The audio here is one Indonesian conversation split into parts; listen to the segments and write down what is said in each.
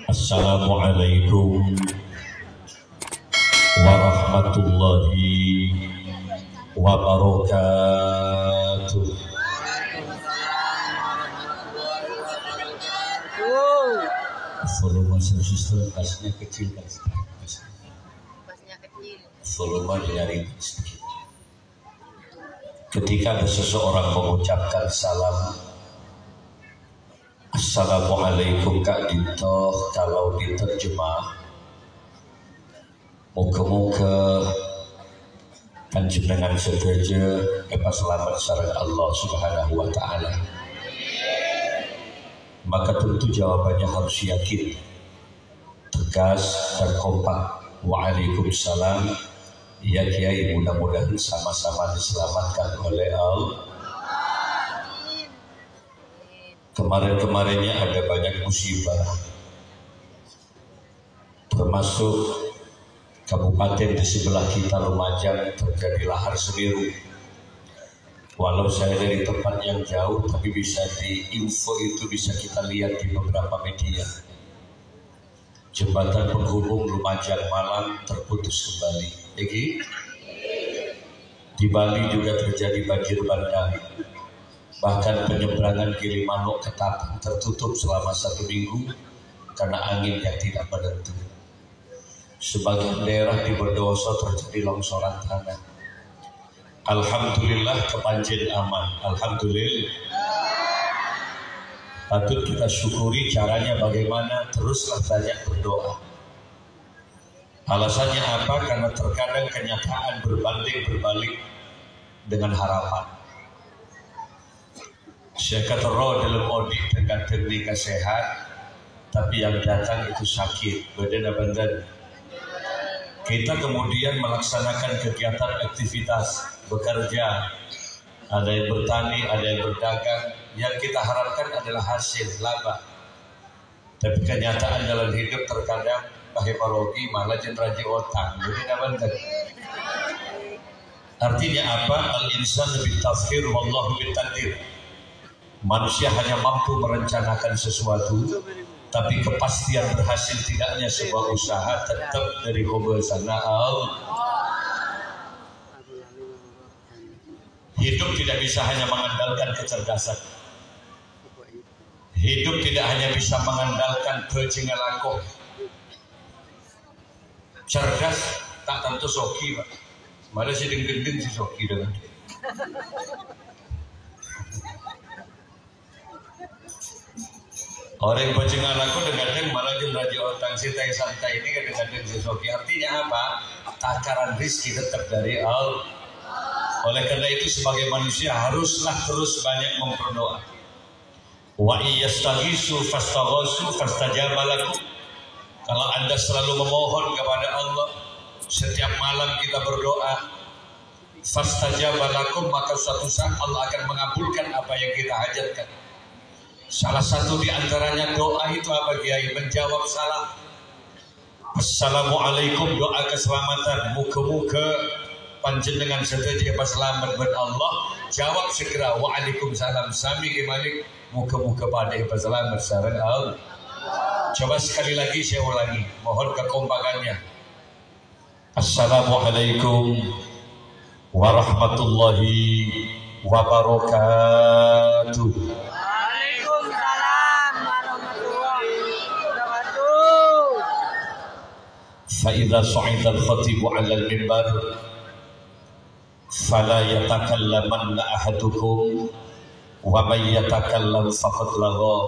Assalamualaikum warahmatullahi wabarakatuh. Volume sistem kasnya kecil kan? Kasnya kecil. Volume dinyaring sedikit. Ketika ada seseorang mengucapkan salam, Assalamualaikum Kak Dito, kalau diterjemah, moga-moga panjenengan sedaja dapat selamat sareng Allah Subhanahu wa taala. Maka tentu jawabannya harus yakin, tegas dan kompak. Waalaikumsalam. Ya Kiai, mudah-mudahan sama-sama diselamatkan oleh Allah. Kemarin-kemarinnya ada banyak musibah, termasuk kabupaten di sebelah kita Lumajang terjadi lahar Semeru. Walau saya dari tempat yang jauh, tapi bisa diinfo itu bisa kita lihat di beberapa media. Jembatan penghubung Lumajang Malang terputus kembali. Di Bali juga terjadi banjir bandang. Bahkan penyeberangan Gilimanuk ke Tapang tertutup selama 1 minggu karena angin yang tidak menentu. Sebagian daerah di Bondowoso terjadi longsoran tanah. Alhamdulillah kebanjir aman. Alhamdulillah. Patut kita syukuri. Caranya bagaimana? Teruslah banyak berdoa. Alasannya apa? Karena terkadang kenyataan berbanding-berbalik dengan harapan. Saya kata roh dalam audit dengan teknik sehat, tapi yang datang itu sakit, badan. Kita kemudian melaksanakan kegiatan aktivitas, bekerja, ada yang bertani, ada yang berdagang. Yang kita harapkan adalah hasil, laba. Tapi kenyataan dalam hidup terkadang pakai parogi malah jeneraji otak. Artinya apa? Al-insan lebih tafsir, wallahu bitakdir. Manusia hanya mampu merencanakan sesuatu, tapi kepastian berhasil tidaknya sebuah usaha tetap dari khobasana Allah. Hidup tidak bisa hanya mengandalkan kecerdasan. Hidup tidak hanya bisa mengandalkan kejengalakoh. Cerdas tak tentu soki, Pak. Malah si gendeng si soki dengan dia. Orang bajengalaku dengan malah raja otang sitai santai ini kadang-kadang sesoki. Artinya apa? Takaran rizki tetap dari Allah. Oleh karena itu sebagai manusia haruslah terus banyak memperdoa. Wa iyastaghisu fastaghasu fastajaba lakum. Kalau Anda selalu memohon kepada Allah, setiap malam kita berdoa, fastajaba lakum, maka suatu saat Allah akan mengabulkan apa yang kita hajatkan. Salah satu di antaranya doa itu apa Kiai? Menjawab salam. Assalamualaikum, doa keselamatan. Muka-muka panjenengan sedaja pas selamat ber Allah. Jawab segera. Waalaikumsalam. Sami kemalik. Muka-muka pada pas selamat sareng Allah. Coba sekali lagi saya ulangi. Mohon kekompakannya. Assalamualaikum warahmatullahi wabarakatuh. فإذا صعد الخطيب على المنبر فلا يتكلمن أحدكم ومن يتكلم فقد لغى.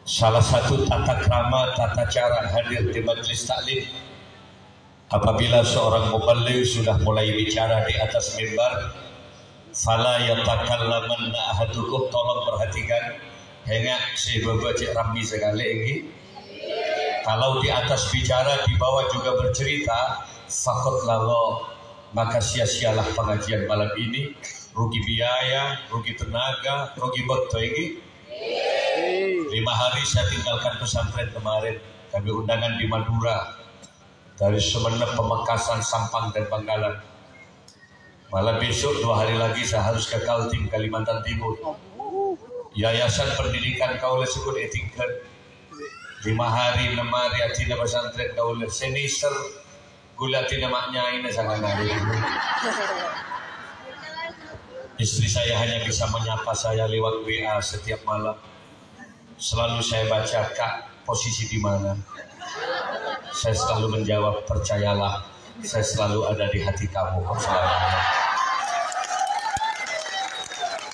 Salah satu tata krama, tata cara hadir di majelis taklim, apabila seorang muballigh sudah mulai bicara di atas mimbar, fala yatakallamanna ahadukum, tolong perhatikan, hanya si baca rambi sekali ini. Kalau di atas bicara, di bawah juga bercerita, fakot lalu, maka sia-sialah pengajian malam ini. Rugi biaya, rugi tenaga, rugi waktu ini. 5 hari saya tinggalkan pesantren kemarin. Kami undangan di Madura, dari Sumeneb, Pamekasan, Sampang dan Bangkalan. Malah besok 2 hari lagi saya harus ke Kaltim, Kalimantan Timur. Yayasan Pendidikan Kaula Sukun Etingkan 5 hari 6 hari atina pesantren daulah seniser gula tina maknya ini sangat hari. Istri saya hanya bisa menyapa saya lewat WA setiap malam. Selalu saya baca, Kak, posisi di mana? Saya selalu menjawab, percayalah, saya selalu ada di hati kamu selamanya.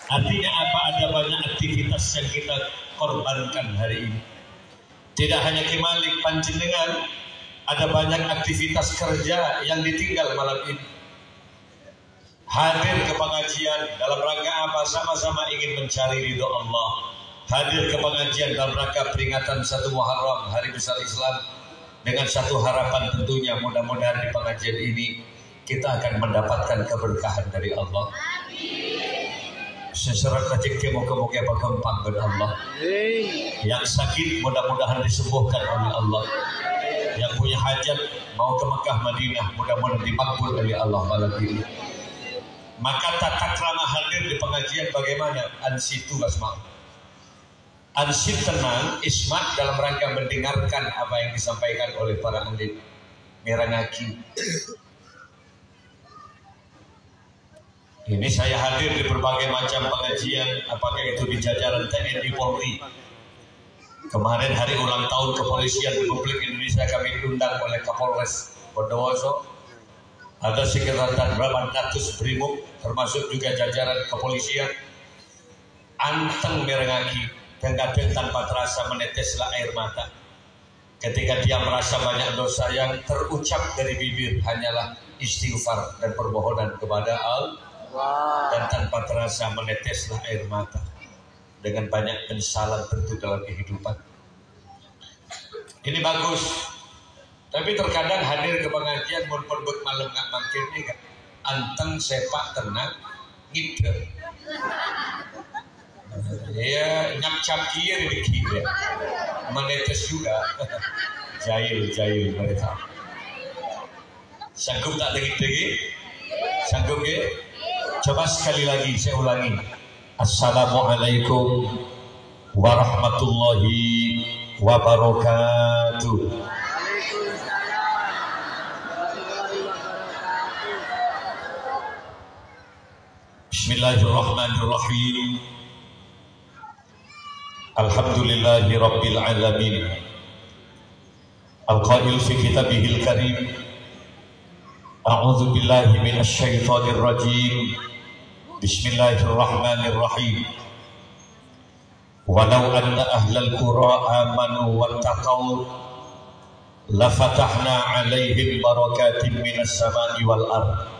Artinya apa? Ada banyak aktivitas yang kita korbankan hari ini. Tidak hanya Kimalik, panjenengan, ada banyak aktivitas kerja yang ditinggal malam ini. Hadir ke pengajian dalam rangka apa? Sama-sama ingin mencari ridho Allah. Hadir ke pengajian dalam rangka peringatan 1 Muharram, hari besar Islam, dengan satu harapan tentunya mudah-mudahan di pengajian ini kita akan mendapatkan keberkahan dari Allah. Seserat rezeki moga-moga berkembang kepada Allah. Yang sakit mudah-mudahan disembuhkan oleh Allah. Yang punya hajat mau ke Mekah Madinah mudah-mudahan dimakbul oleh Allah malam ini. Maka tata krama hadir di pengajian bagaimana? Ansitu basma. Ansit tenang, ismat dalam rangka mendengarkan apa yang disampaikan oleh para alim. Merangaki. Ini saya hadir di berbagai macam pengajian, apakah itu di jajaran TNI Polri. Kemarin hari ulang tahun Kepolisian Republik Indonesia kami diundang oleh Kapolres Bondowoso. Ada sekitar 800 brimob, termasuk juga jajaran kepolisian. Anteng merengaki, kadang tanpa terasa meneteslah air mata. Ketika dia merasa banyak dosa yang terucap dari bibir hanyalah istighfar dan permohonan kepada Allah. Dan tanpa terasa meneteslah air mata. Dengan banyak penyesalan tentu dalam kehidupan. Ini bagus. Tapi terkadang hadir ke pengajian mumpun malam nggak makin nih kan. Anteng sepak tenang gitu. Ya nyap-cap kiri di kiri. Menetes juga. Jahil mereka. Sanggup tak degit-degit? Sanggup ya? Coba sekali lagi saya ulangi. Assalamualaikum warahmatullahi wabarakatuh. Bismillahirrahmanirrahim. Alhamdulillahi rabbil alamin. Al-qail fi kitabihil karim. A'udzu billahi minasy syaithanir rajim. Bismillahirrahmanirrahim. Walau anna ahlal qura amanu wattaqau lafatahna 'alaihim barakatin minas sama'i wal ardh.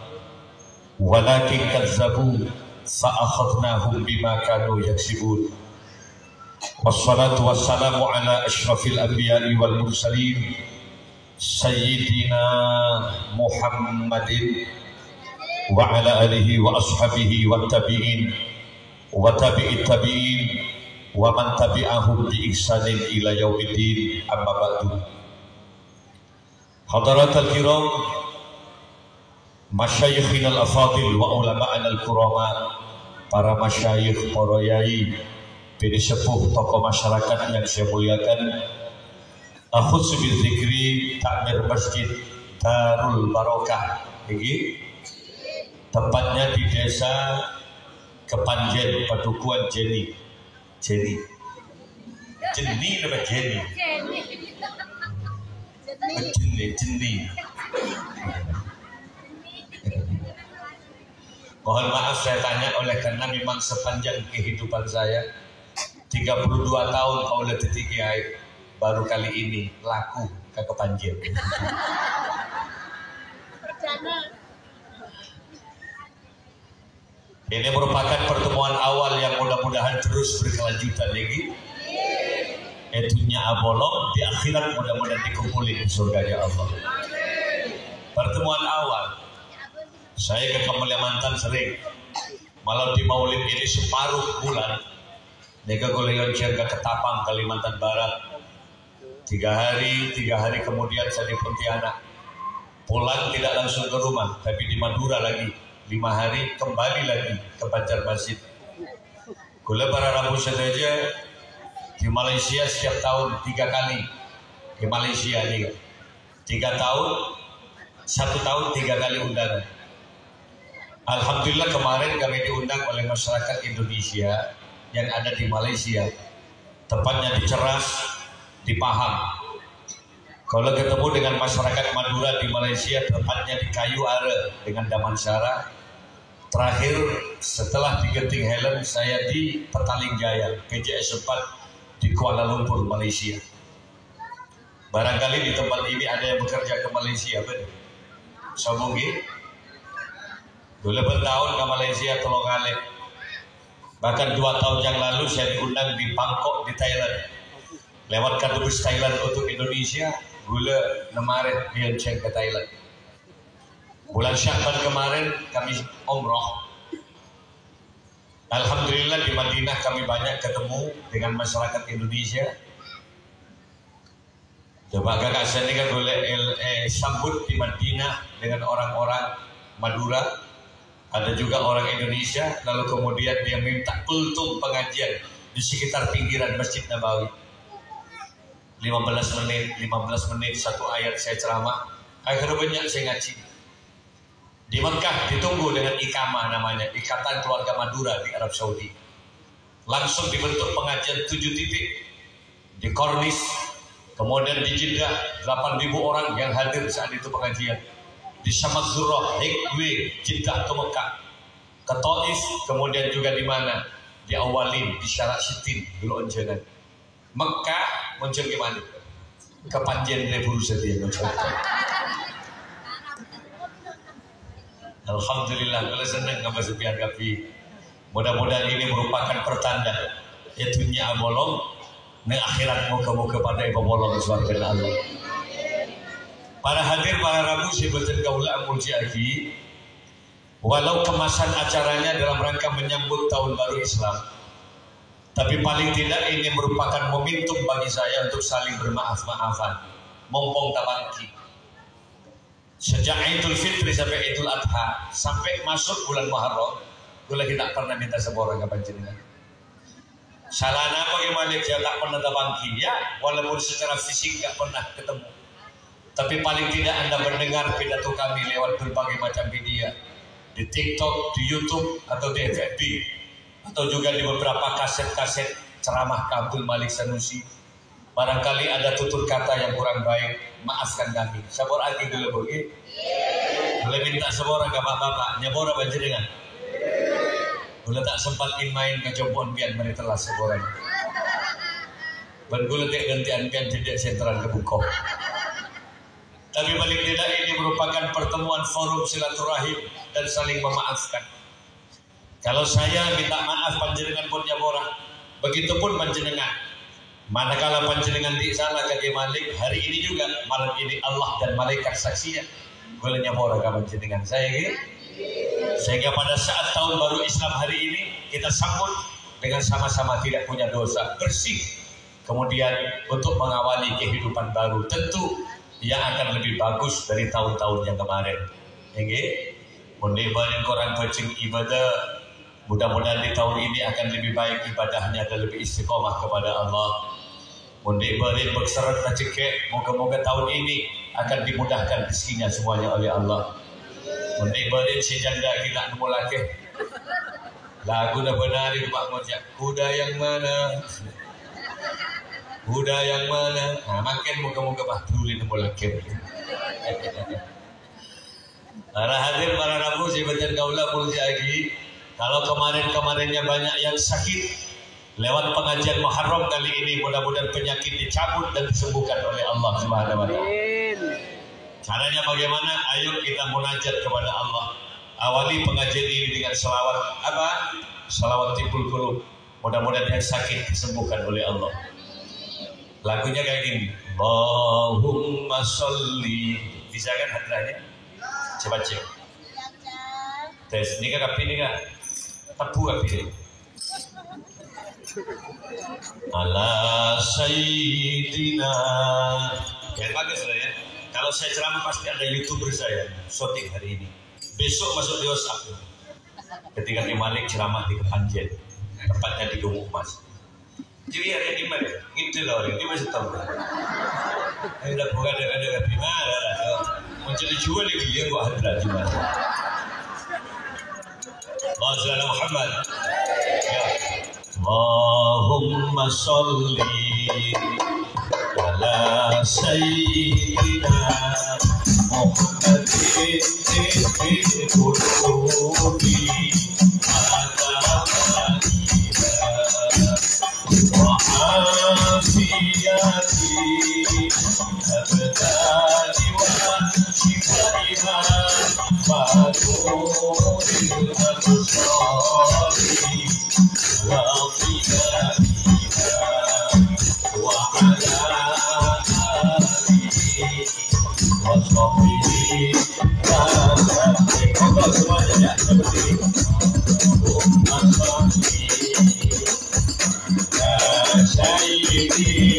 Walakin kazzabu fa'akhadnahum bima kanu yaksibun. Wassalatu wassalamu ala asyrafil anbiya'i wal mursalin sayyidina Muhammadin wa ala alihi wa ashabihi wa tabi'in wa tabi'it tabi'in wa man tabi'ahum bi ihsanin ila yaumiddin. Amma ba'du. Hadaratul kiram, masyayikhin al-afadil wa ulama'an al-kurama, para masyayikh, para yai, pede sepuh, tokoh masyarakat yang saya muliakan. Akhudz bil zikri takmir masjid Darul Barokah ini tempatnya di desa Kepanjen, Padukuhan Jeni nama Jeni. Mohon maaf saya tanya oleh karena memang sepanjang kehidupan saya 32 tahun Paula Titik Kiai baru kali ini laku ke Kepanjen. Ini merupakan pertemuan awal yang mudah-mudahan terus berkelanjutan lagi. Etunya abolong di akhirat mudah-mudahan dikumpulin di surganya Allah. Pertemuan awal. Saya ke Kalimantan sering. Malam di Maulid ini separuh bulan. Nega goleon ke Ketapang, Kalimantan Barat. 3 hari kemudian saya di Pontianak. Pulang tidak langsung ke rumah, tapi di Madura lagi. 5 hari kembali lagi ke Banjarmasin. Gula para Rabu saja di Malaysia setiap tahun 3 kali di Malaysia juga 3 tahun, 1 tahun 3 kali undangan. Alhamdulillah kemarin kami diundang oleh masyarakat Indonesia yang ada di Malaysia, tepatnya di Ceras, di Pahang. Kalau ketemu dengan masyarakat Madura di Malaysia, tepatnya di Kayu Are dengan Damansara. Terakhir setelah di Genting Highland, saya di Petaling Jaya, PJS 4 di Kuala Lumpur, Malaysia. Barangkali di tempat ini ada yang bekerja ke Malaysia, betul? Somungi, dulu bertahun ke Malaysia, tolong kali. Bahkan 2 tahun yang lalu saya diundang di Bangkok di Thailand. Lewat Kadubes Thailand untuk Indonesia, gula Nemaret Vientiane ke Thailand. Bulan Syakban kemarin kami umroh. Alhamdulillah di Madinah kami banyak ketemu dengan masyarakat Indonesia. Coba kakak saya ini kan boleh sambut di Madinah dengan orang-orang Madura. Ada juga orang Indonesia. Lalu kemudian dia minta kultum pengajian di sekitar pinggiran Masjid Nabawi. 15 menit 1 ayat saya ceramah. Akhirnya banyak saya ngaji. Di Mekah ditunggu dengan ikamah, namanya Ikatan Keluarga Madura di Arab Saudi. Langsung dibentuk pengajian 7 titik di Kornis. Kemudian di Jeddah 8.000 orang yang hadir saat itu pengajian. Di Syamad Zurrah, Hikwi, Jeddah ke Mekah, ke Taif, kemudian juga di mana? Di Awalin, di Syarat Sitin, dulu onjengan. Mekah muncul gimana? Kepanjen revolusi dia muncul. Alhamdulillah, kalau senang sama sepian kapi. Mudah-mudahan ini merupakan pertanda yaitu bolong, nang akhirat muka-muka pada ibu bolong surga Allah. Para hadir, para rabu sebetulnya kaula amul lagi. Walau kemasan acaranya dalam rangka menyambut tahun baru Islam, tapi paling tidak ini merupakan momentum bagi saya untuk saling bermaaf-maafan, mumpung tabangki. Sejak Idul Fitri sampai Idul Adha, sampai masuk bulan Muharram, gue lagi tak pernah minta seborang ke panjenengan. Salahnya bagaimana dia tak pernah tabangki, ya, walaupun secara fisik tak pernah ketemu. Tapi paling tidak Anda mendengar pidato kami lewat berbagai macam media, di TikTok, di YouTube, atau di FB, atau juga di beberapa kaset-kaset ceramah Abdul Malik Sanusi. Barangkali ada tutur kata yang kurang baik, maafkan kami. Sabor hati dulu boleh. Boleh minta sabor ke bapak-bapak, nyabor apa jenengan? Boleh tak sempat main ke jempon biar mereka telah saboran. Bergula tak gantian biar tidak sentral ke Bukau. Tapi paling tidak ini merupakan pertemuan forum silaturahim dan saling memaafkan. Kalau saya minta maaf panjenengan pun nyabora, begitupun panjenengan. Manakala panjenengan di salah kaki Malik, hari ini juga malam ini Allah dan malaikat saksinya boleh nyabora ke panjenengan saya gitu. Sehingga pada saat tahun baru Islam hari ini kita sambut dengan sama-sama tidak punya dosa, bersih. Kemudian untuk mengawali kehidupan baru, tentu yang akan lebih bagus dari tahun-tahun yang kemarin. Nggih. Mun ibadah Quran bacing ibadah, mudah-mudahan di tahun ini akan lebih baik ibadahnya dan lebih istiqomah kepada Allah. Mundi beri berseret rezeki, moga-moga tahun ini akan dimudahkan rezekinya semuanya oleh Allah. Mundi beri si janda kita nemu lagi. Lagu dah benar di Pak Mojak. Kuda yang mana? Kuda yang mana? Nah, makin moga-moga Pak Duli nemu lagi. Para hadir, para rabu, sebentar kaulah mulai lagi. Kalau kemarin-kemarinnya banyak yang sakit, lewat pengajian Muharram kali ini mudah-mudahan penyakit dicabut dan disembuhkan oleh Allah Subhanahu wa taala. Caranya bagaimana? Ayo kita munajat kepada Allah. Awali pengajian ini dengan selawat apa? Selawat timbul qulub. Mudah-mudahan yang sakit disembuhkan oleh Allah. Lagunya kayak gini. Allahumma sholli. Bisa kan hadrahnya? Coba cek. Tes ini kan api ini kan? Tepu api ini. Ala Sayyidina. Yang bagus lah ya. Kalau saya ceramah pasti ada YouTuber saya syuting hari ini. Besok masuk di WhatsApp. Ketika di Malik ceramah di Kepanjen, tepatnya di Gumuk Mas. Jadi hari ini mana? Gitu lah orang ini masih tahu. Ada bukan ada di mana lah. Mencari jual dia kok hadrat jual. Allah Muhammad. Ya. Allahumma sholli ala sayyidina Muhammadin fil qulubi wa afiyati abdani wa shifaiha wa nuril absari wa qiyamiha wa ala alihi wa sahbihi wa sallam. Semuanya ya seperti ini. Sayyidina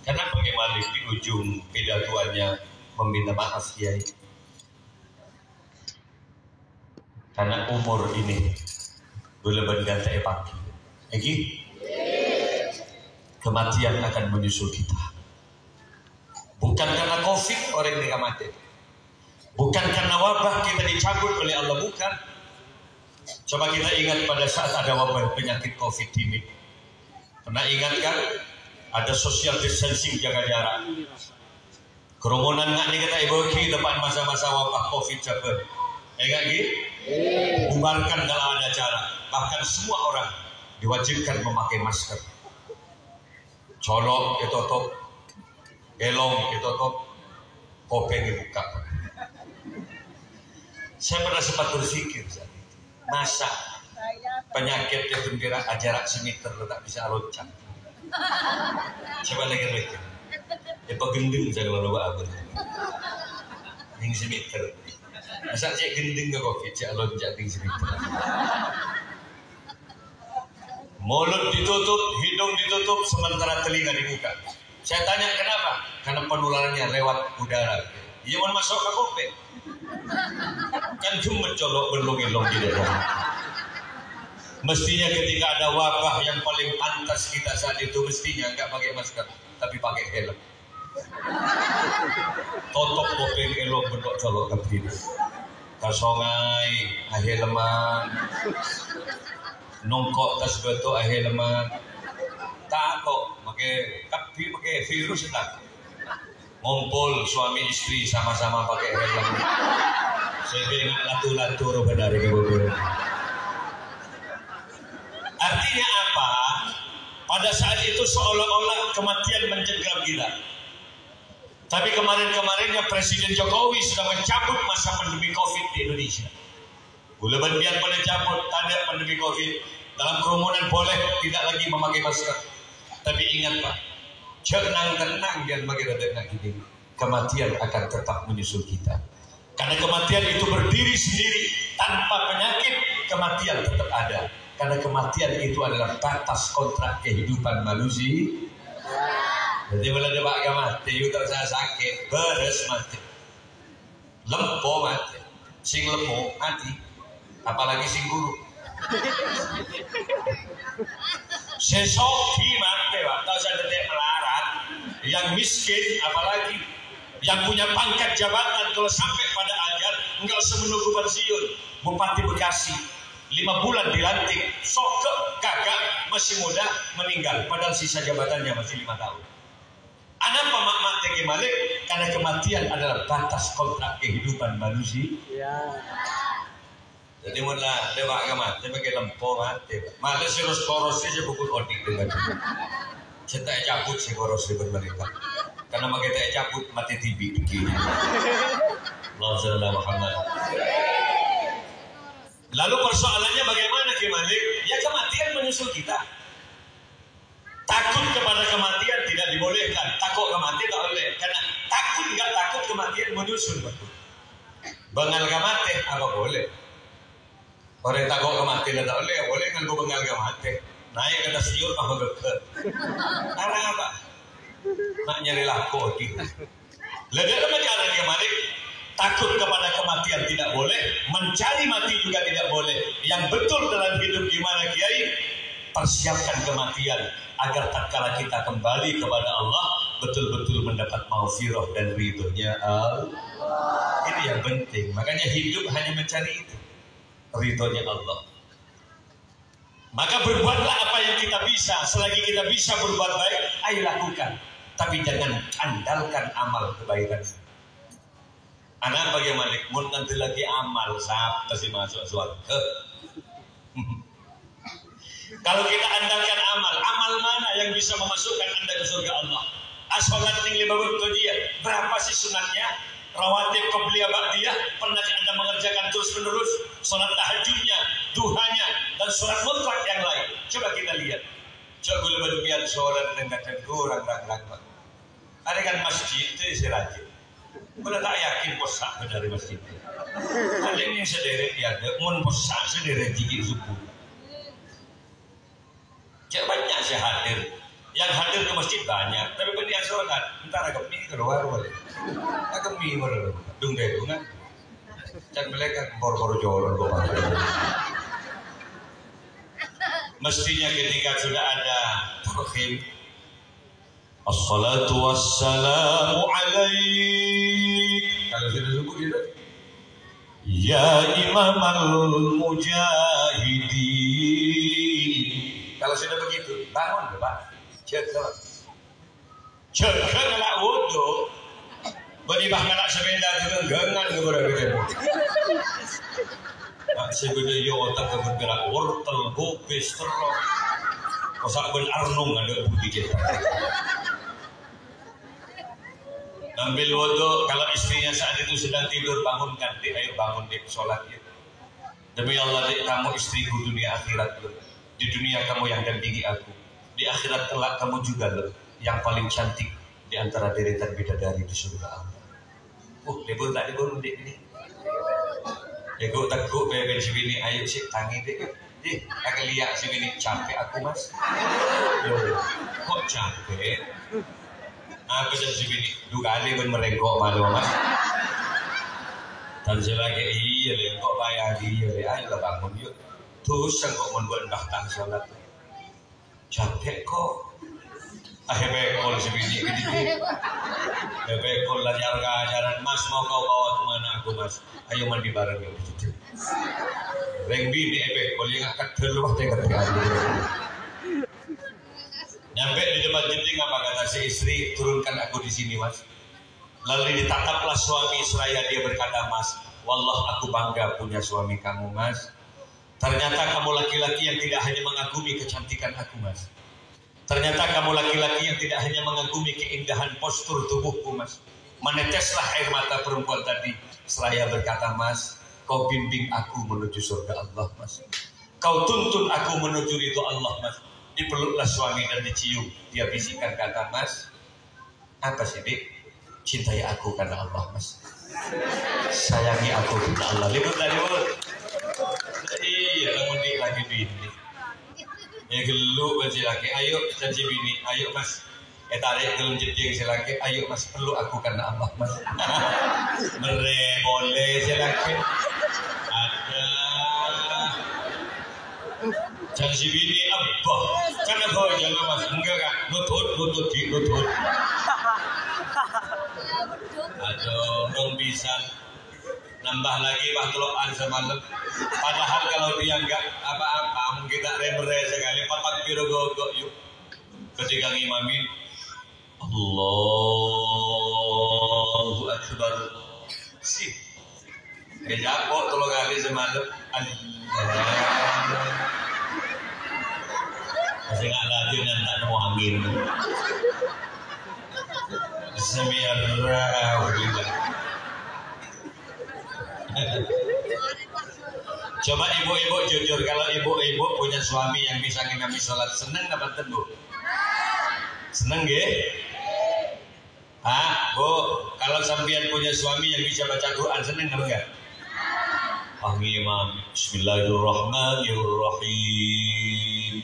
karena bagaimana di ujung pidatoannya meminta maaf Kiai, karena umur ini boleh berganti pagi, lagi kematian akan menyusul kita. Bukan karena COVID orang ini mati, bukan karena wabah kita dicabut oleh Allah, bukan. Coba kita ingat pada saat ada wabah penyakit COVID ini, pernah ingat kan? Ada social distancing, jaga jarak. Kerumunan nggak nih kita ibu depan masa-masa wabah COVID sabar. Ingat gitu? Bubarkan dalam ada cara. Bahkan semua orang diwajibkan memakai masker. Colok ditutup, elong ditutup, kopeng dibuka. Saya pernah sempat berpikir saat itu, masa penyakit yang gembira jarak semeter tak bisa loncat. Coba lagi. Gending saya kalau lupa apa. Yang semeter. Masa cek gending ke COVID, cek loncat yang semeter. Mulut ditutup, hidung ditutup, sementara telinga dibuka. Saya tanya kenapa? Karena penularannya lewat udara. Iya mau masuk ke kopek. Kan cuma colok berlong-elong di dalam. Mestinya ketika ada wabah yang paling pantas kita saat itu mestinya nggak pakai masker, tapi pakai helm. Totok kopeng elok bentuk colok kepiri. Kasongai aheleman. Nongkok tas betul aheleman. Tak kok pakai tapi pakai virus tak. Ngumpul suami istri sama-sama pakai helm. Sehingga latu-latu roba dari kebun. Artinya apa? Pada saat itu seolah-olah kematian mencengkram kita. Tapi kemarin-kemarinnya Presiden Jokowi sudah mencabut masa pandemi COVID di Indonesia. Boleh biar pada cabut tanda pandemi COVID. Dalam kerumunan boleh tidak lagi memakai masker. Tapi ingat Pak, tenang dan bagi rada gini. Kematian akan tetap menyusul kita. Karena kematian itu berdiri sendiri tanpa penyakit, kematian tetap ada. Karena kematian itu adalah batas kontrak kehidupan manusia. Jadi bila dia bakal mati, itu tak sakit, beres mati. Lempo mati, sing lempo mati, apalagi sing guru. Sesoki mati, Pak. Tak usah detik melarat. Yang miskin, apalagi yang punya pangkat jabatan, kalau sampai pada ajal, enggak usah menunggu pensiun. Bupati Bekasi 5 bulan dilantik, sok gagak, masih muda, meninggal. Padahal sisa jabatannya masih 5 tahun. Kenapa mak mati Malik? Karena kematian adalah batas kontrak kehidupan manusia. Ya. Jadi mula dewa mati, pakai lempo mati. Malah si koros saja pukul odik dengan. Cetak cabut si koros dengan mereka. Karena makai tak cabut mati tibi begini. Allah Muhammad. Lalu persoalannya bagaimana Ki Malik? Ya kematian menyusul kita. Takut kepada kematian tidak dibolehkan. Takut kematian tak boleh. Karena takut enggak takut kematian menyusul. Bengal kematian apa boleh? Orang takut kematian tak boleh. Boleh nganggo bengal kematian. Naik ke atas siur apa geke. Karena apa? Nak nyari laku gitu. Lebih cara Ki Malik. Takut kepada kematian tidak boleh, mencari mati juga tidak boleh. Yang betul dalam hidup gimana Kiai? Persiapkan kematian agar tatkala kita kembali kepada Allah betul-betul mendapat maghfirah dan ridhonya Allah. Ini yang penting. Makanya hidup hanya mencari itu, ridhonya Allah. Maka berbuatlah apa yang kita bisa. Selagi kita bisa berbuat baik, ayo lakukan. Tapi jangan andalkan amal kebaikan. Anak bagi Malik, mun nanti lagi amal sab pasti masuk surga. Kalau kita andalkan amal mana yang bisa memasukkan anda ke surga Allah? As-sholat yang 5 waktu dia, berapa sih sunatnya? Rawatib qabliyah ba'diyah, pernah anda mengerjakan terus menerus? Sholat tahajudnya, duhanya, dan sholat mutlak yang lain. Coba kita lihat. Coba boleh biar sholat dengan kurang. Ada kan masjid itu isi rajin. Kalau tak yakin posak dari masjid. Ada yang sederet ya, mun posak sederet jiki subuh. Cak banyak saya hadir. Yang hadir ke masjid banyak, tapi pendiam sholat. Entar agak mie keluar boleh. Agak mie boleh. Dung deh dungan. Cak mereka bor-bor joran bapak. Mestinya ketika sudah ada takhim. Assalatu wassalamu alaik. Kalau sudah subuh gitu. Ya Imam al-Mujahidin. Kalau sudah begitu, bangun Pak. Jaga ngelak wudhu. Beribah ngelak sepeda juga gengan kepada kita. Nak sebenarnya otak bergerak wortel, gopis, terok. Kosak ben arnung ada budi kita. Ambil wudhu, kalau istrinya saat itu sedang tidur, bangunkan, dik, ayo bangun dik, sholat ya. Demi Allah dik, kamu istriku dunia akhirat loh. Di dunia kamu yang dampingi aku, di akhirat kelak kamu juga loh, yang paling cantik di antara deretan bidadari di surga Allah. Lebur tak lebur dik ini. Ego teguk beben si bini, ayo sih tangi dik. Dik, agak lihat si bini, capek aku mas. Loh, kok capek? Aku dan si bini dua kali pun merengkok malu mas. Dan saya lagi iya lengkok bayar dia le, ayo lah bangun yuk. Terus kok membuat bahkan sholat. Capek kok. Bekol si bini gini. Bekol lah ajaran mas mau kau bawa kemana aku mas? Ayo mandi bareng yuk. Reng bini bekol yang akan terluah dengan nyampe di depan jenting apa kata si istri, turunkan aku di sini mas. Lalu ditataplah suami seraya dia berkata, mas, wallah aku bangga punya suami kamu mas. Ternyata kamu laki-laki yang tidak hanya mengagumi kecantikan aku mas. Ternyata kamu laki-laki yang tidak hanya mengagumi keindahan postur tubuhku mas. Meneteslah air mata perempuan tadi. Seraya berkata, mas, kau bimbing aku menuju surga Allah mas. Kau tuntun aku menuju ridho Allah mas. Dipeluklah suami dan dicium. Dia bisikkan kata, mas, apa sih dik? Cintai aku karena Allah mas. Sayangi aku karena Allah. Libur tak libur? Iya, kamu dik lagi bini. Ya geluk bagi laki. Ayo janji bini. Ayo mas. Tarik gelum jeding si laki. Ayo mas, peluk aku karena Allah mas. Mere boleh si laki. Ada. Janji bini abah. Karena kau jangan mas. Enggak kak. Lutut di lutut. Aduh, dong bisa nambah lagi bahtuloan semalam. Padahal kalau dia enggak apa-apa, mungkin tak remere sekali. Patak biru gogok yuk. Ketika ngimamin, Allahu Akbar. Sih, kejapok tolong kali semalam. Allah. Masih nggak lagi dan tak ada angin. Bismillahirrahmanirrahim. Coba ibu-ibu jujur, kalau ibu-ibu punya suami yang bisa ngimami sholat, seneng apa tentu? Seneng gak? Bu, kalau sampean punya suami yang bisa baca Quran, seneng apa enggak? Imam. Bismillahirrahmanirrahim.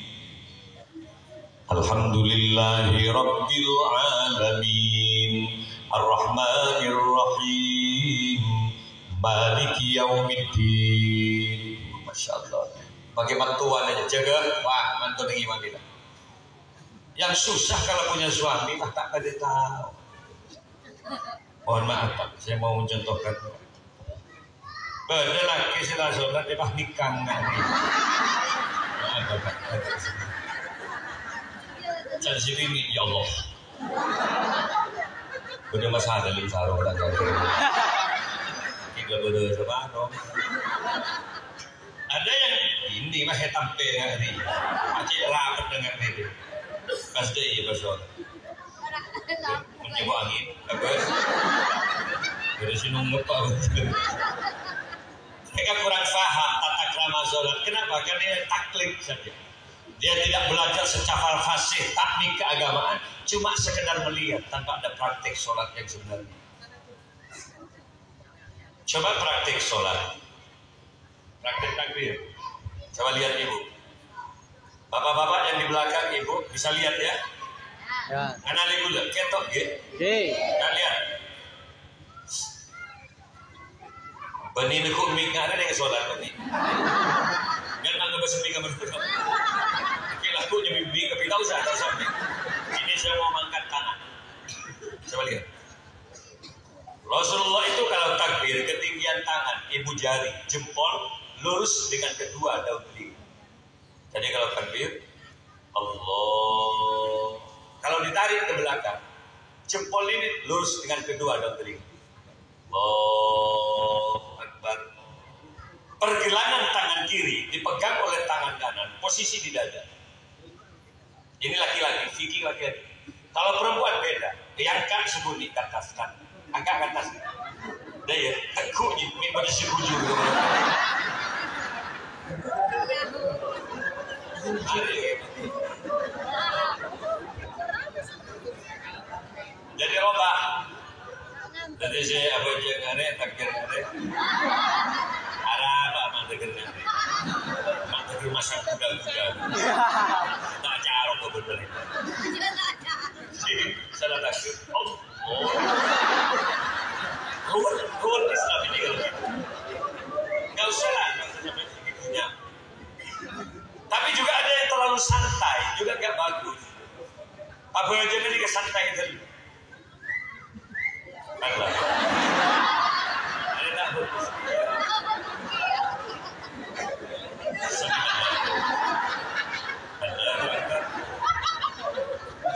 Alhamdulillahi Rabbil Alamin, Ar-Rahmanir-Rahim, Maliki Yaumiddin. Masya Allah. Pakai mantuan aja, jaga. Wah, mantu dengan imam kita. Yang susah kalau punya suami, tak pada tahu. Mohon maaf Pak, saya mau mencontohkan. Bener lagi sila sholat, dia nikah nggak nih? Maaf Pak. Jadi sini, ya Allah. Udah masalah dalam sarung tak jadi. Kita berdua separuh. Ada yang ini mah tampil nggak nih? Acik rapat dengan ini. Pasti iya pasal. Mencoba angin, bagus. Dari sini ngapa? Mereka kurang paham tata krama sholat. Kenapa? Karena dia taklid saja. Dia tidak belajar secara fasih teknik keagamaan, cuma sekedar melihat tanpa ada praktik sholat yang sebenarnya. Coba praktik sholat, praktik takbir. Coba lihat ibu, bapak-bapak yang di belakang ibu bisa lihat ya. Karena ibu lihat ketok gitu. Nah, lihat. Benih nekuk mik ada dengan sholat ini. Jangan anggap bersemih kamar itu. Aku nyembi tapi tak usah. Ini saya mau mengangkat tangan. Coba lihat. Rasulullah itu kalau takbir ketinggian tangan, ibu jari, jempol lurus dengan kedua daun telinga. Jadi kalau takbir, Allah. Kalau ditarik ke belakang, jempol ini lurus dengan kedua daun telinga. Allahu Akbar. Pergelangan tangan kiri dipegang oleh tangan kanan, posisi di dada. Ini laki-laki, fikih laki-laki. Kalau perempuan beda, diangkat sembunyi ke atas kan, angkat ke atas. Dah ya, tekuk ni, ni pada sebujur. Jadi robah. Jadi saya apa je ngare, takdir ngare. Arab apa takdir ngare. Mak takdir masak kuda-kuda. Tak cara kau berbalik. Sini, salah takdir. Ruwet Islam ini kalau gitu. Enggak usah lah, enggak usah sampai segitunya. Tapi juga ada yang terlalu santai, juga enggak bagus. Apa aja ini kesantai tadi. Baiklah. Ini tak bagus.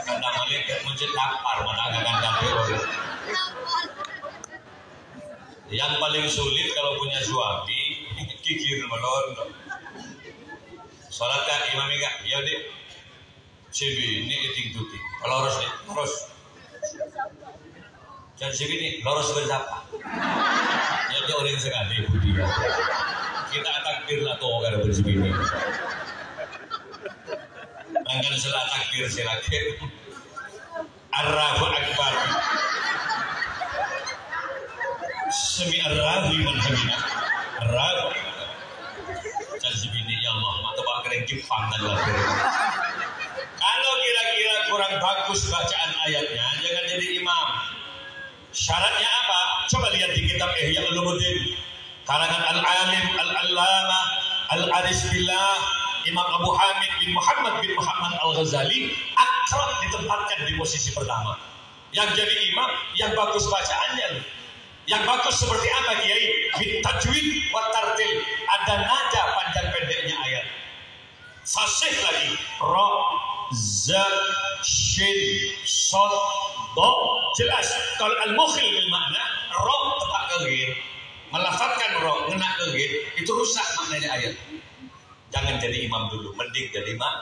Kata malaikat muncul lapar, mana akan dapur. Yang paling sulit kalau punya suami, kikir melon. Salat kan imam enggak? Ya dek. Sibi ini eting tuti. Kalau harus nih, terus. Dan sibi ini lurus berapa? Ya dia orang sekali budi. Kita takbir lah tuh kalau bersibi ini. Angkat salat takbir silakan. Allahu Akbar. Semi Allahu liman hamidah. Allahu Akbar. Jazibini ya Allah, mata pak keren Jepang dan lahir. Kalau kira-kira kurang bagus bacaan ayatnya, jangan jadi imam. Syaratnya apa? Coba lihat di kitab Ihya Ulumuddin karangan Al-Alim Al-Allamah Al-Aris Billah Imam Abu Hamid bin Muhammad Al-Ghazali akrab ditempatkan di posisi pertama. Yang jadi imam, yang bagus bacaannya. Yang bagus seperti apa Kiai? Bitajwid wa tartil. Ada nada panjang pendeknya ayat. Fasih lagi. Ra, za, shin, sod, do. Jelas. Kalau al-mukhil bil makna, ra tepat kegir. Melafazkan ra, ngena kegir. Itu rusak maknanya ayat. Jangan jadi imam dulu. Mending jadi imam.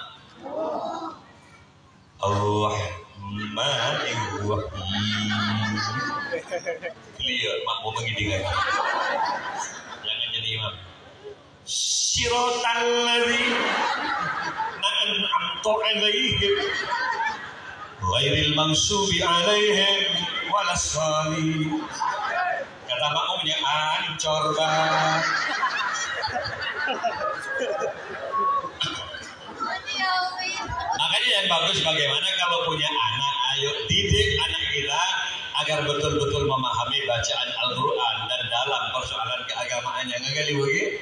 Ar-Rahmanir-Rahim. Clear, mak mau mengiding lagi. Jangan jadi imam. siratal ladzina an'amta 'alaihim ghairil maghdubi 'alaihim waladdallin. Kata makmumnya ancur banget. Makanya yang bagus bagaimana kalau punya anak, ayo didik anak kita agar betul-betul memahami bacaan Al-Quran dan dalam persoalan keagamaannya. Nggak kali begitu?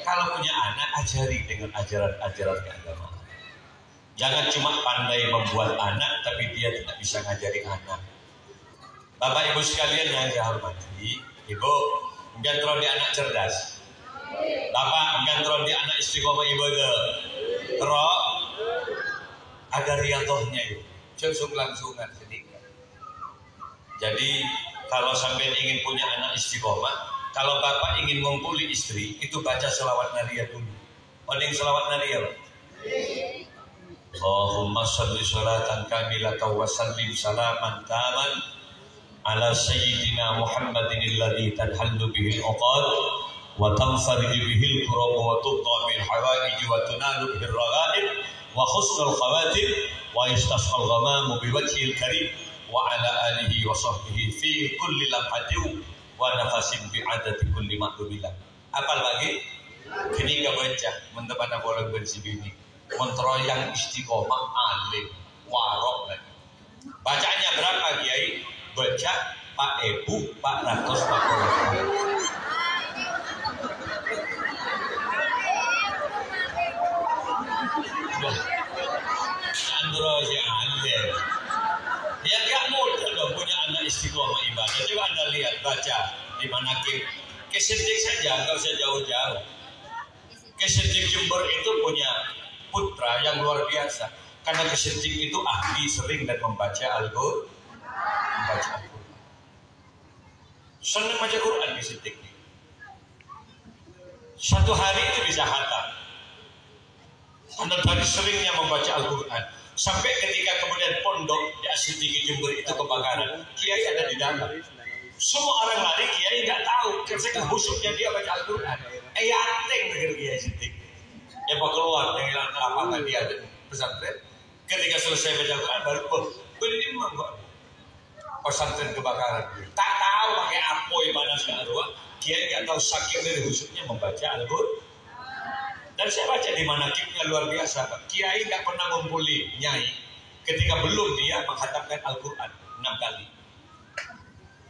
Kalau punya anak, ajari dengan ajaran-ajaran keagamaan. Jangan cuma pandai membuat anak, tapi dia tidak bisa ngajari anak. Bapak Ibu sekalian yang saya hormati, Ibu menggantron di anak cerdas. Bapak menggantron di anak istiqomah ibadah. Terus ada riyadhahnya itu. Langsung-langsungan sedikit. Jadi kalau sampai ingin punya anak istiqomah, kalau bapak ingin ngumpuli istri, itu baca selawat nariyah dulu. Mending selawat nariyah. Allahumma shalli sholatan kamilatan wa sallim salaman taman ala sayyidina Muhammadin alladhi tanhallu bihi al-uqad wa tanfariju bihi al-kurab wa tuqta bil hawaij wa tunalu bihi ar-raghaib wa husnul khawatim wa yastasqal ghamamu bi wajhil karim wa ala alihi wa sahbihi fi kulli lamhatin wa nafasin bi adati kulli ma'lubillah. Apal lagi? Kini gak baca mentepana bolong bersibini kontrol yang istiqomah alim warok lagi. Bacanya berapa Kiai? Baca Pak Ebu 440. Android yang alim. Ya gak mudah dong punya anak istiqomah ibadah. Coba Anda lihat baca di mana Kesedik saja, nggak usah jauh-jauh. Kesedik Jember itu punya putra yang luar biasa. Karena Kesedik itu ahli sering dan membaca Al-Quran. Senang baca Quran Kesedik. Satu hari itu bisa khatam. Karena dari seringnya membaca Al-Quran. Sampai ketika kemudian pondok di Asyidiki Jember itu kebakaran, Kiai ada di dalam. Semua orang lari, Kiai nggak tahu. Ketika husuknya dia baca Al-Quran. Yating negeri Kiai Siddiq. Ya mau keluar dengan lapangan dia ada pesantren. Ketika selesai baca Al-Quran baru beriman kok. Pesantren kebakaran. Tak tahu pakai apoy mana sekarang. Kiai nggak tahu sakit dari husuknya membaca Al-Quran. Dan saya baca di mana manaqibnya luar biasa. Kiai nggak pernah ngumpuli nyai ketika belum dia menghatamkan Al-Quran 6 kali.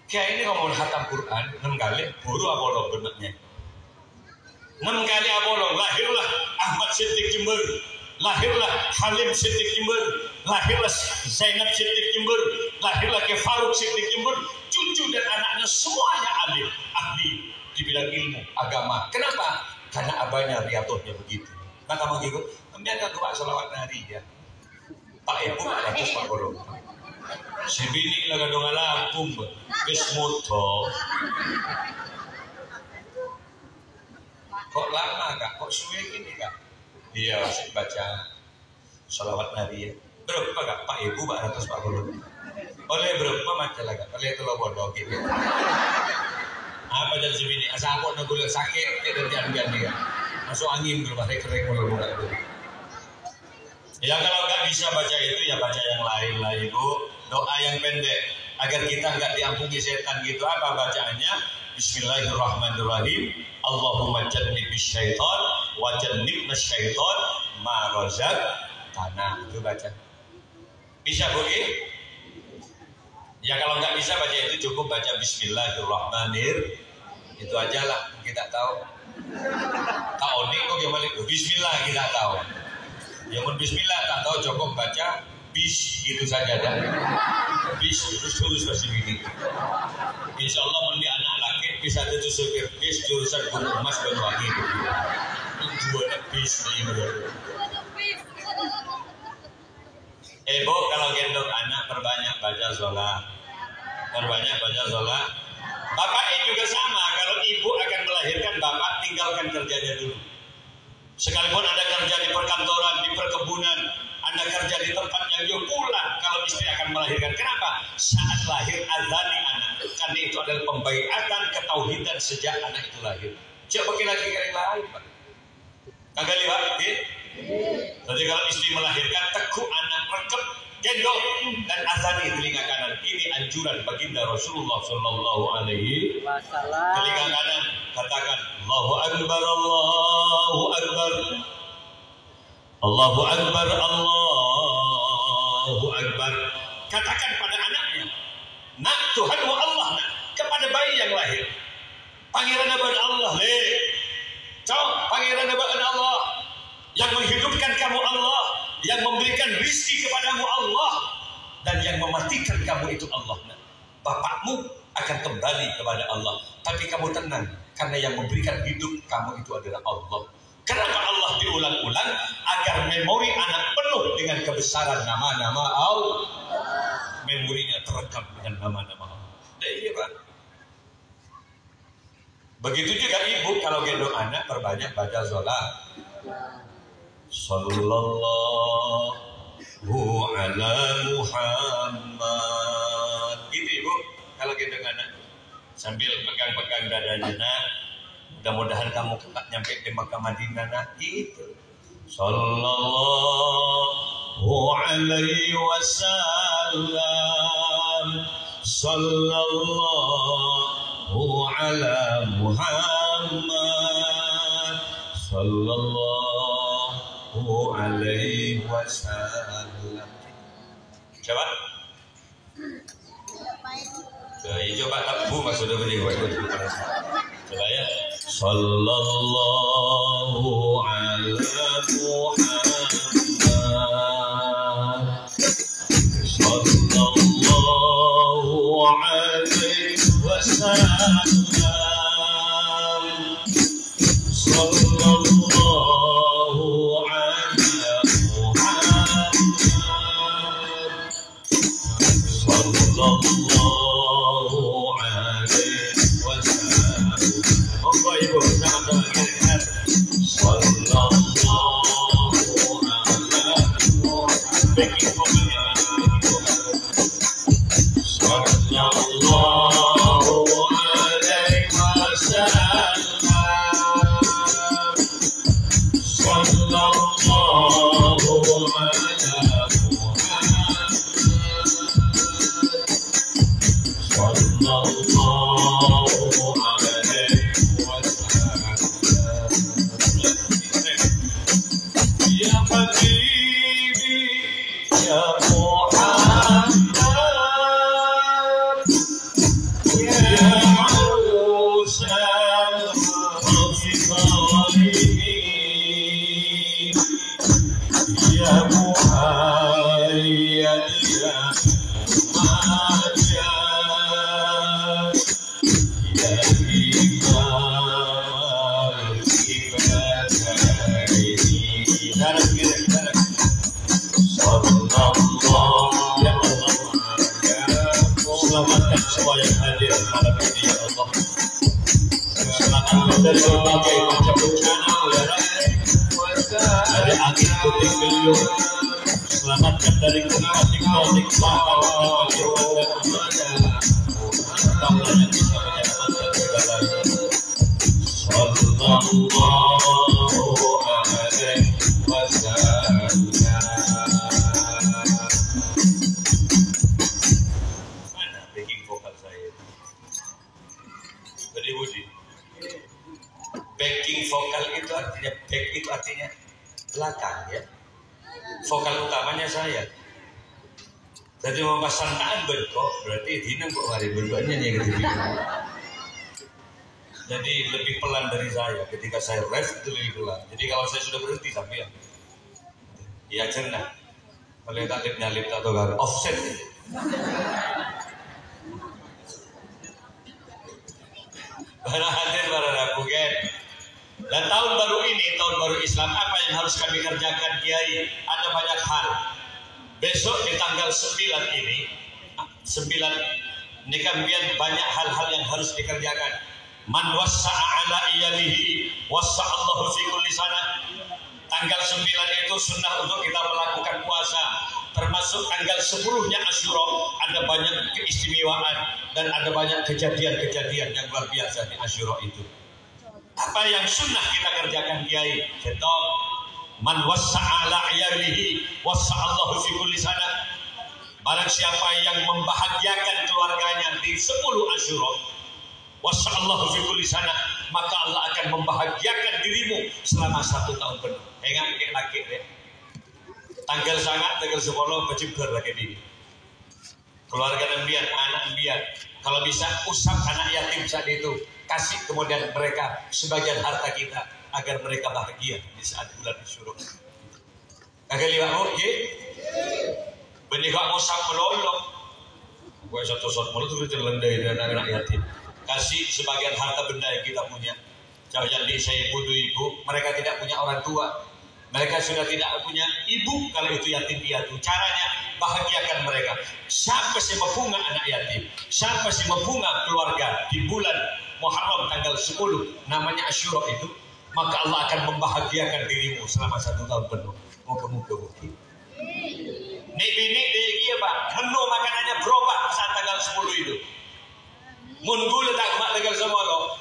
Kiai ini ngomong khatam Quran 6 kali, buru abolong benarnya. 6 kali abolong, lahirlah Ahmad Siddiq Jember, lahirlah Halim Siddiq Jember, lahirlah Zainab Siddiq Jember, lahirlah Ke Faruk Siddiq Jember, cucu dan anaknya semuanya alim, ahli di bidang ilmu agama. Kenapa? Karena abahnya riyadhahnya begitu. Maka begitu, kemudian kan Pak selawat nari ya. Pak Ibu ratus Pak Golong. Sibini laga dong Lampung, Bismuto. Kok lama kak? Kok suwe gini kak? Iya, saya baca selawat nari ya. Berapa kak? Pak Ibu ratus Pak Golong. Oleh berapa macam lagi? Oleh itu lo bodoh gitu. Apa jadi sini? Asal aku nak gula sakit, kita jangan dia. Masuk angin dulu, pakai kering dulu itu. Ya kalau nggak bisa baca itu ya baca yang lain lah ibu. Doa yang pendek agar kita nggak diampuni setan gitu. Apa bacaannya? Bismillahirrahmanirrahim. Allahumma jannibis syaitan wa jannibnas syaitan ma razaqtana. Itu baca. Bisa begitu? Ya kalau nggak bisa baca itu cukup baca Bismillahirrahmanirrahim. Itu aja lah kita tahu. Tahu nih kok gimana itu? Bismillah kita tahu. Ya pun Bismillah tak tahu cukup baca bis gitu saja dah. Bis terus masih begini. Insya Allah mandi anak laki bisa itu supir bis jurusan Gunung Mas Banyuwangi. Dua bis ini. Bu kalau gendong anak perbanyak baca sholat. Perbanyak baca sholat. Bapaknya juga sama. Kalau ibu akan melahirkan, bapak tinggalkan kerjanya dulu. Sekalipun Anda kerja di perkantoran, di perkebunan, Anda kerja di tempat yang jauh, pulang kalau istri akan melahirkan. Kenapa? Saat lahir azani anak. Karena itu adalah pembaiatan ketauhidan sejak anak itu lahir. Coba lagi yang lain, Pak. Kagak lihat, jadi kalau istri melahirkan, tekuk anak rekep, gendong dan azani telinga kanan. Ini anjuran baginda Rasulullah Sallallahu Alaihi Wasallam. Telinga kanan katakan Allahu Akbar, Allahu Akbar, Allahu Akbar, Allahu Akbar. Katakan pada anaknya, nak Tuhanmu Allah, nak, kepada bayi yang lahir. Pangeran abad Allah, pangeran abad Allah, yang menghidupkan kamu Allah, yang memberikan rizki kepadamu Allah, dan yang mematikan kamu itu Allah. Nah, bapakmu akan kembali kepada Allah, tapi kamu tenang, karena yang memberikan hidup kamu itu adalah Allah. Kenapa Allah diulang-ulang? Agar memori anak penuh dengan kebesaran nama-nama Allah. Memorinya terekam dengan nama-nama Allah. Iya, Pak. Begitu juga ibu kalau gendong anak perbanyak baca sholat. Sallallahu ala Muhammad. Gitu ibu kalau gendong anak sambil pegang-pegang dadanya, nak, mudah-mudahan kamu kelak nyampe di Makkah Madinah, nak, gitu. Sallallahu alaihi wasallam, sallallahu ala Muhammad, sallallahu alaihi wasallam. Coba. Coba tabu maksudnya begini. Coba ya. Sallallahu ala Muhammad, sallallahu alaihi wasallam, sallallahu ala Muhammad, sallallahu alaihi wasallam. Monggo ibu sama-sama kita. Sallallahu ala Muhammad. Selamatkan semua yang hadir malam ini, ya Allah. Selamatkan dari berbagai macam bencana, ya Rabbi. Dari angin puting beliung, selamatkan dari konflik-konflik bahkan Allah yang bisa menyelamatkan segalanya. Sallallahu alaihi wasallam. Backing vokal itu artinya, back itu artinya belakang, ya. Vokal utamanya saya. Jadi mau pasangan berkok berarti dina kok hari berduanya nih gitu. Jadi lebih pelan dari saya. Ketika saya rest itu lebih pelan. Jadi kalau saya sudah berhenti sampai ya cenah. Kalau tak nyalip atau gak offset. Para hadir, para rapugen. Dan tahun baru ini, tahun baru Islam, apa yang harus kami kerjakan, Kiai? Ada banyak hal. Besok di tanggal 9 ini, 9 ini kan banyak hal-hal yang harus dikerjakan. Man wassa'a ala iyalihi wassa'allahu fi kulli sana. Tanggal 9 itu sunnah untuk kita melakukan puasa. Termasuk tanggal 10-nya Asyura, ada banyak keistimewaan dan ada banyak kejadian-kejadian yang luar biasa di Asyura itu. Apa yang sunnah kita kerjakan kiai? Cetok. Man wassa'ala ayalihi wassa'allahu fi kulli sana. Barang siapa yang membahagiakan keluarganya di 10 Asyura, wassa'allahu fi kulli sana, maka Allah akan membahagiakan dirimu selama 1 tahun penuh. Ingat laki deh. Tanggal sangat, tanggal 10 berjember lagi ini. Keluarga ambian, anak ambian. Kalau bisa usap anak yatim saat itu, kasih kemudian mereka sebagian harta kita agar mereka bahagia di saat bulan Asyura. Kagak lihat oke? Benih gak usap melolong. Gue satu mulut itu terlendai dan anak yatim. Kasih sebagian harta benda yang kita punya. Jangan saya ibu, mereka tidak punya orang tua. Mereka sudah tidak punya ibu kalau itu yatim piatu. Caranya bahagiakan mereka. Siapa sih mempunga anak yatim? Siapa sih mempunga keluarga di bulan Muharram tanggal 10 namanya Asyura itu, maka Allah akan membahagiakan dirimu selama 1 tahun penuh. Moga-moga mungkin. Nih bini dia Pak, menu makanannya berubah saat tanggal 10 itu. Munggul tak mak tanggal 10,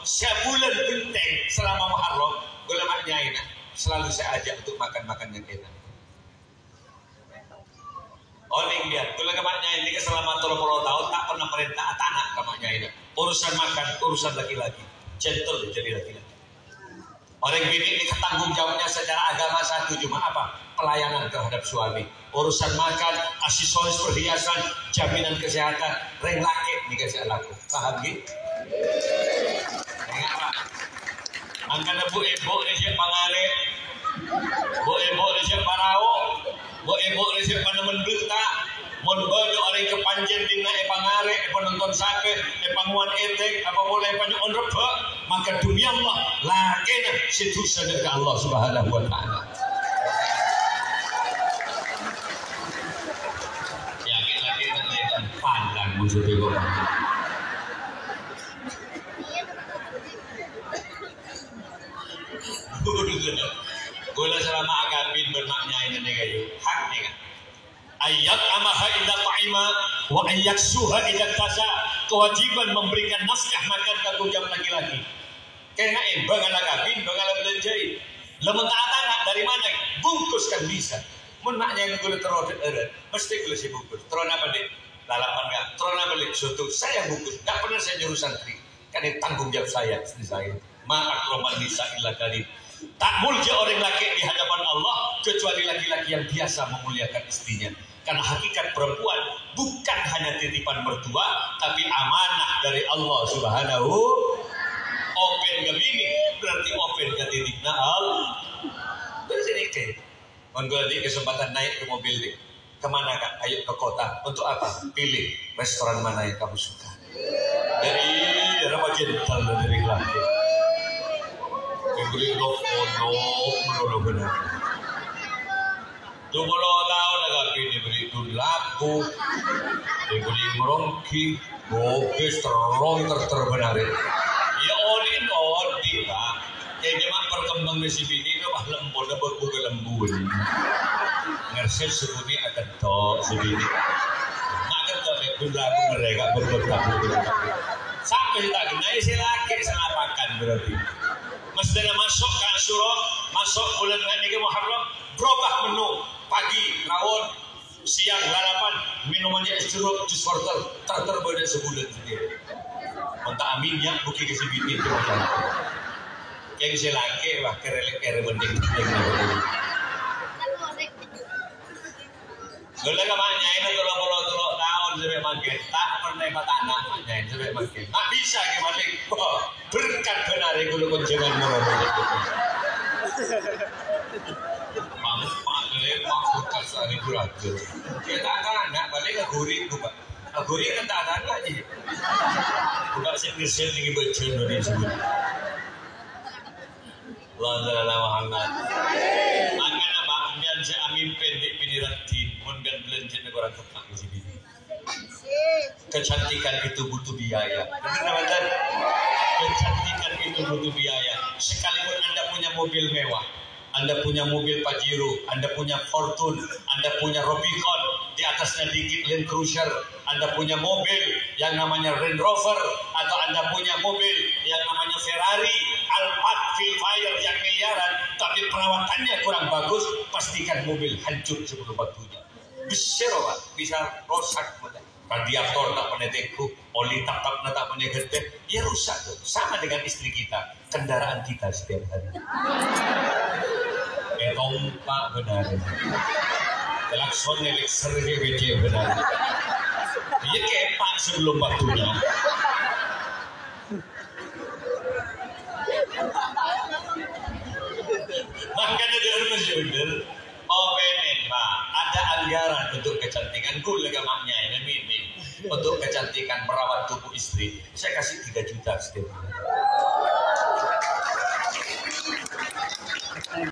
sebulan penting selama Muharram, gula maknya ini. Selalu saya ajak untuk makan-makan yang enak. Oning dia, kalau kemaknya ini selama 30 tahun tak pernah perintah anak kemaknya ini. Urusan makan, urusan laki-laki. Gentle jadi laki-laki. Orang bini ini tanggung jawabnya secara agama satu cuma apa? Pelayanan terhadap suami. Urusan makan, aksesoris perhiasan, jaminan kesehatan, reng laki dikasih laku. Paham gitu? Ingat Pak. Angkana bu-ibu resep pangare, bu-ibu resep parao, bu-ibu resep panemen berita, mon bodo orang kepanjen dina pangare, penonton sake, panguan etek, apa boleh panjang reba, maka dunia Allah lakena situ saja ke Allah Subhanahu wa taala. Yakin lagi kan pandang musuh itu. Gula selama agapin bermakna ini kayu hak nih kan. Ayat amaha indah ta'ima wa ayat suha indah tasa. Kewajiban memberikan nafkah makan tanggung jawab laki-laki. Karena bangal agapin, bangal belanjai. Lemun anak dari mana? Bungkus kan bisa. Mun maknya yang gula terodet erat, mesti gula si bungkus. Terona balik, lalapan enggak. Terona balik suatu saya bungkus. Enggak pernah saya nyuruh santri. Karena tanggung jawab saya, istri saya. Ma'ak roman nisa illa karim. Tak mulia orang laki di hadapan Allah kecuali laki-laki yang biasa memuliakan istrinya. Karena hakikat perempuan bukan hanya titipan mertua, tapi amanah dari Allah Subhanahu. Open ke bini berarti open ke titiknya Allah. Terus ini ke, menggali kesempatan naik ke mobil ini. Kemana kak? Ayo ke kota. Untuk apa? Pilih restoran mana yang kamu suka. Dari bagian dalam dari laki. Beri menurut benar. 20 tahun agak ini beri itu laku, diberi merongki, bokis terbenar. Ya odi pak. Kayak cuma perkembang di sini itu bah lembut berbuka lembut. Ngerses sebuni akan tok sebini. Nak ketok pun laku mereka berbuka. Sampai tak kenai si laki selapakan berarti. Mesti masuk ke Asyura, masuk bulan ini Muharram, berubah menu pagi, rawon, siang, lalapan, minumannya es jeruk, jus wortel, terberbeda sebulan sendiri. Untuk aminnya buki ke sini itu macam. Yang saya laki, wah kere mending yang lain. Gula kemaknya ini 30 tahun sampai makin tak pernah anak maknya sampai makin. Tak bisa gimana? Berkat benar gula kunjungan murah. Mampak lemak berkat sehari beratur. Kita akan anak balik ke gurih tu pak. Gurih kan tak ada lagi. Bukan set lagi baca dari sini. Allah Muhammad. Makan apa? Ambil saya ambil pendek pinirati. Dan belanja negara tetap di sini. Kecantikan itu butuh biaya. Benar. Kecantikan itu butuh biaya. Sekalipun Anda punya mobil mewah, Anda punya mobil Pajero, Anda punya Fortune, Anda punya Rubicon, di atasnya dikit Land Cruiser, Anda punya mobil yang namanya Range Rover, atau Anda punya mobil yang namanya Ferrari, Alphard, Filfire yang miliaran, tapi perawatannya kurang bagus, pastikan mobil hancur sebelum waktunya. Besar Pak, bisa rusak. Radiator tak pernah teku, oli tak pernah gede, ya rusak tuh. Sama dengan istri kita, kendaraan kita setiap hari. Tompak benar. Klakson elixir BC benar. Dia kepak sebelum waktunya. Makanya dia bersyukur. Pak, ada anggaran untuk kecantikan. Gue lega maknya ini untuk kecantikan merawat tubuh istri. Saya kasih 3 juta setiap bulan.